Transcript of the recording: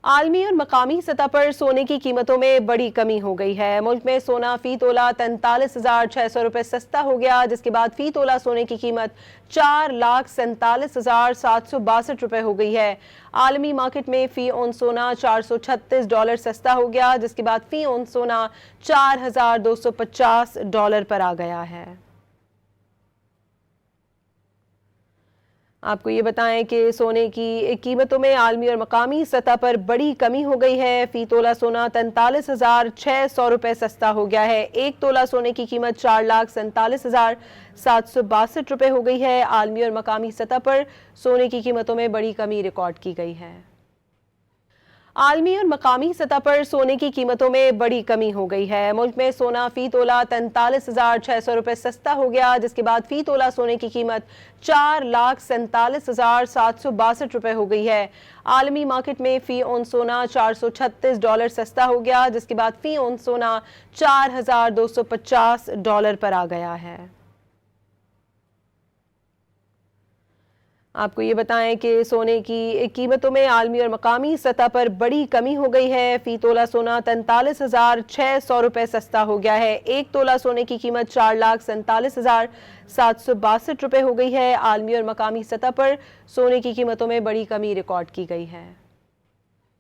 आलमी और मकामी सतह पर सोने की कीमतों में बड़ी कमी हो गई है। मुल्क में सोना फी तोला 43,600 रुपये सस्ता हो गया, जिसके बाद फी तोला सोने की कीमत 4,47,762 रुपये हो गई है। आलमी मार्केट में फी ऑन सोना $436 सस्ता हो गया, जिसके बाद फी ऑन सोना $4,250 पर आ गया है। आपको ये बताएं कि सोने की कीमतों में आलमी और मकामी सतह पर बड़ी कमी हो गई है। फी तोला सोना 43,600 रुपये सस्ता हो गया है। एक तोला सोने की कीमत 4,47,762 रुपये हो गई है। आलमी और मकामी सतह पर सोने की कीमतों में बड़ी कमी रिकॉर्ड की गई है। आलमी और मकामी सतह पर सोने की कीमतों में बड़ी कमी हो गई है। मुल्क में सोना फी तोला 43,600 रुपये सस्ता हो गया, जिसके बाद फी तोला सोने की कीमत 4,47,762 रुपये हो गई है। आलमी मार्केट में फी ऑन सोना $436 सस्ता हो गया, जिसके बाद फी ऑन सोना $4,250 पर आ गया है। आपको ये बताएं कि सोने की कीमतों में आलमी और मकामी सतह पर बड़ी कमी हो गई है। फी तोला सोना 43,600 रुपये सस्ता हो गया है। एक तोला सोने की कीमत 4,47,762 रुपये हो गई है। आलमी और मकामी सतह पर सोने की कीमतों में बड़ी कमी रिकॉर्ड की गई है।